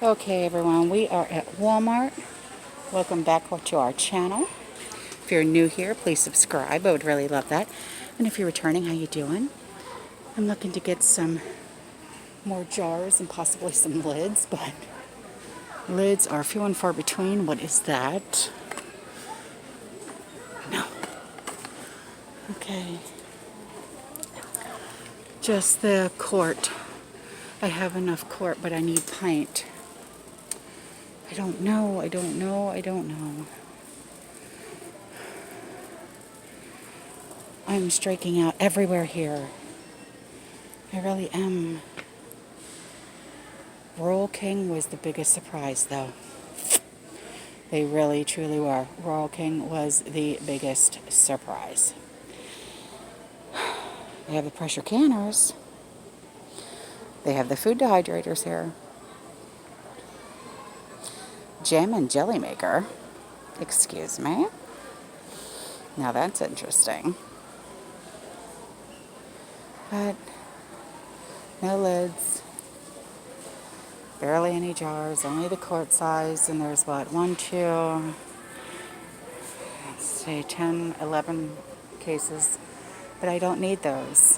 Okay, everyone, we are at Walmart. Welcome back to our channel. If you're new here, please subscribe. I would really love that. And if you're returning, how you doing? I'm looking to get some more jars and possibly some lids, but lids are few and far between. What is that? No. Okay. Just the quart. I have enough quart, but I need pint. I don't know. I'm striking out everywhere here. I really am. Royal King was the biggest surprise, though. They really, truly were. Royal King was the biggest surprise. They have the pressure canners. They have the food dehydrators here. Jam and jelly maker. Excuse me. Now that's interesting. But no lids. Barely any jars. Only the quart size. And there's what? 1, 2, let's say 10, 11 cases. But I don't need those.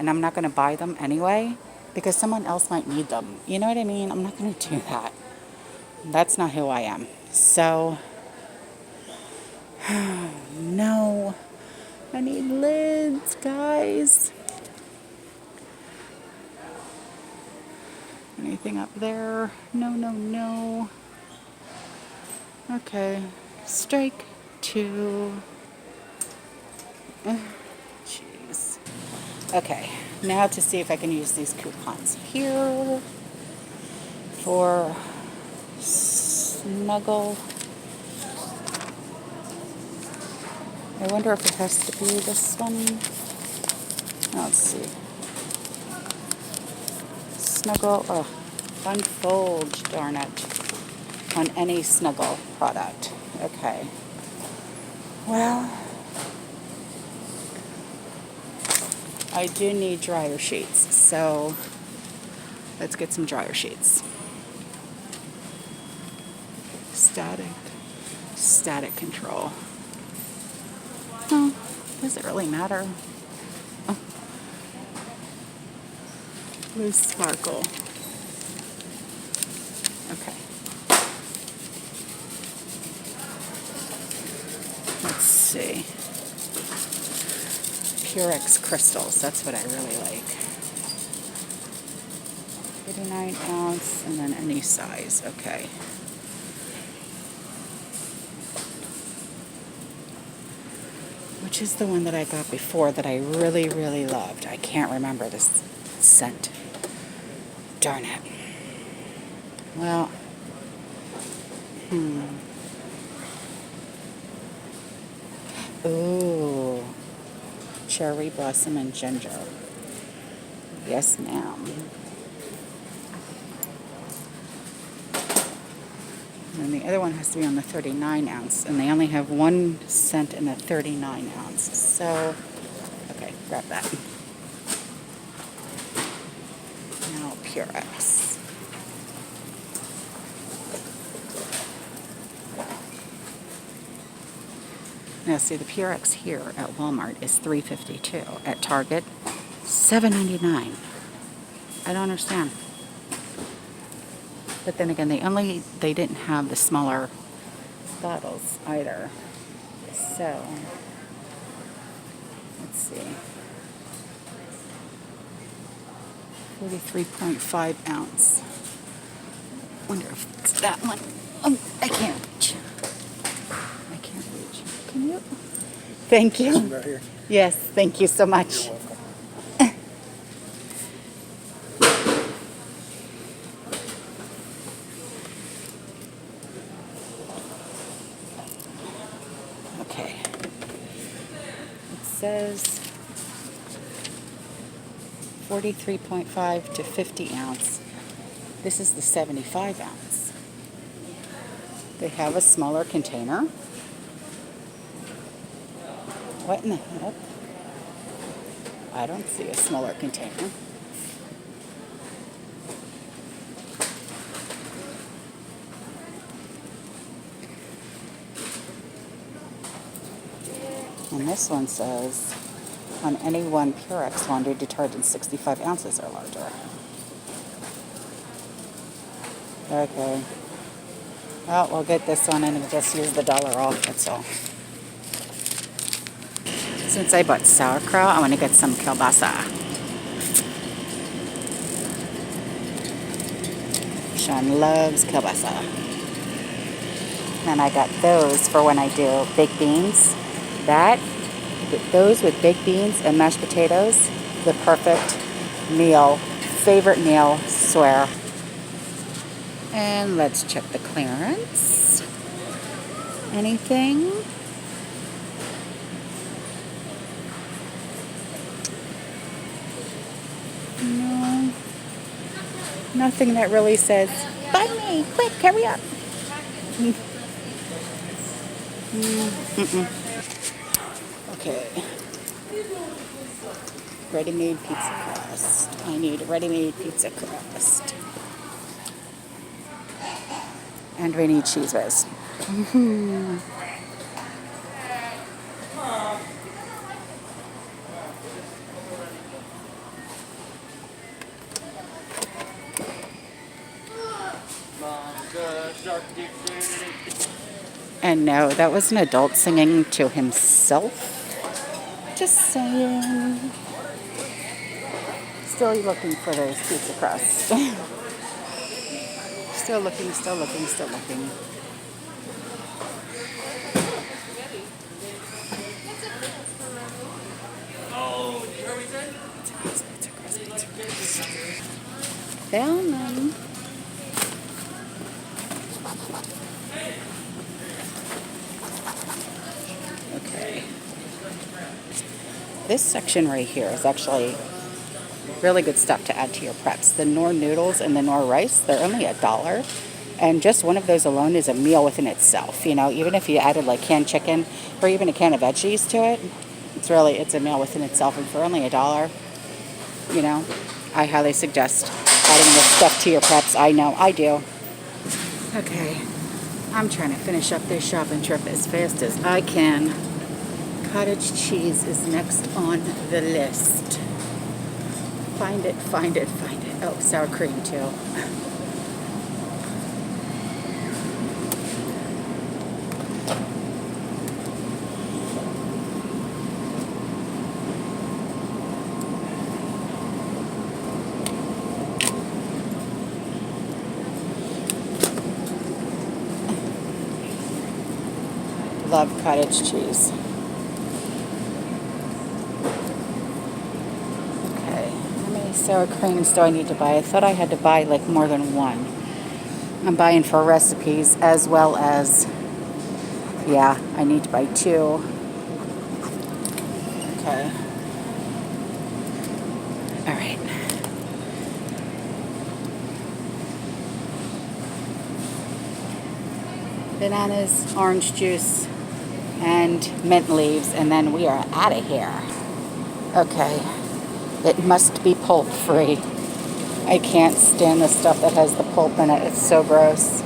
And I'm not going to buy them anyway because someone else might need them. You know what I mean? I'm not going to do that. That's not who I am. So, no. I need lids, guys. Anything up there? No. Okay. Strike 2. Jeez. Okay. Now to see if I can use these coupons here for Snuggle. I wonder if it has to be this one. Let's see. Snuggle, unfold, darn it, on any Snuggle product. Okay. Well, I do need dryer sheets, so let's get some dryer sheets. Static control. Oh, does it really matter? Oh. Blue sparkle. Okay. Let's see. Purex crystals. That's what I really like. 89 ounce and then any size. Okay. Which is the one that I got before that I really, really loved. I can't remember this scent. Darn it. Well, Ooh. Cherry blossom and ginger. Yes, ma'am. And the other one has to be on the 39 ounce, and they only have one scent in the 39 ounce. So, okay, grab that. Now, Purex. Now, see, the Purex here at Walmart is $3.52. At Target, $7.99. I don't understand. But then again, they didn't have the smaller bottles either. So, let's see. 43.5 ounce. Wonder if it's that one. Oh, I can't reach. Can you? Thank you. Right here. Yes, thank you so much. You're welcome. Okay. It says 43.5 to 50 ounce. This is the 75 ounce. They have a smaller container. What in the heck? I don't see a smaller container. And this one says, on any one Purex laundry detergent, 65 ounces or larger. Okay. Well, we'll get this one and just use the $1 off, that's all. Since I bought sauerkraut, I want to get some kielbasa. Sean loves kielbasa. And I got those for when I do baked beans. Those with baked beans and mashed potatoes, the perfect meal. Favorite meal, swear. And let's check the clearance. Anything? No. Nothing that really says, buy me, quick, hurry up. Okay. Ready-made pizza crust. I need a ready-made pizza crust. And we need cheese whiz. And no, that was an adult singing to himself. Just saying. Still looking for those pizza crusts. Still looking, still looking, still looking. Pizza crust. Found them. Okay. This section right here is actually really good stuff to add to your preps. The Knorr noodles and the Knorr rice, they're only $1. And just one of those alone is a meal within itself. You know, even if you added like canned chicken or even a can of veggies to it, it's a meal within itself. And for only $1, you know, I highly suggest adding this stuff to your preps. I know, I do. Okay, I'm trying to finish up this shopping trip as fast as I can. Cottage cheese is next on the list. Find it, find it, find it. Oh, sour cream too. Love cottage cheese. Sour creams do I need to buy? I thought I had to buy like more than one. I'm buying for recipes as well as, yeah, I need to buy 2. Okay. All right. Bananas, orange juice, and mint leaves, and then we are out of here. Okay. It must be pulp free. I can't stand the stuff that has the pulp in it. It's so gross.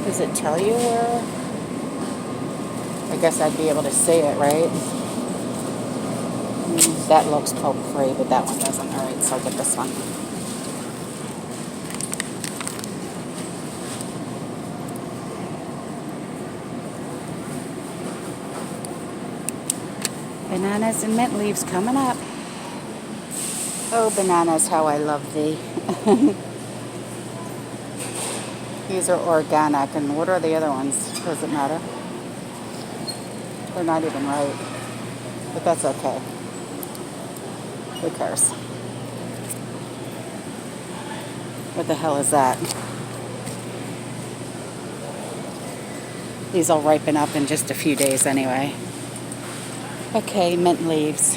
Does it tell you where? I guess I'd be able to see it, right? That looks pulp free, but that one doesn't. All right, so I'll get this one. Bananas and mint leaves coming up. Oh, bananas, how I love thee. These are organic, and what are the other ones? Does it matter? They're not even right, but that's okay. Who cares? What the hell is that? These will ripen up in just a few days anyway. Okay, mint leaves.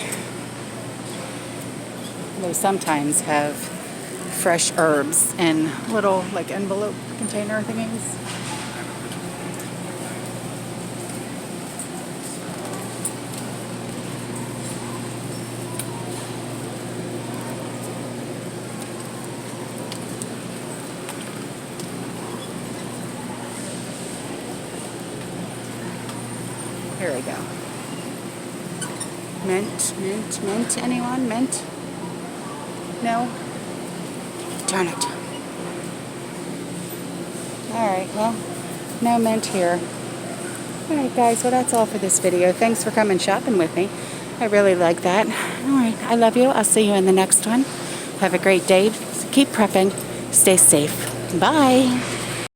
They sometimes have fresh herbs in little like envelope container thingies. Here we go. Mint, mint, mint. Anyone? Mint? No? Darn it. Alright, well, no mint here. Alright guys, well that's all for this video. Thanks for coming shopping with me. I really like that. Alright, I love you. I'll see you in the next one. Have a great day. Keep prepping. Stay safe. Bye.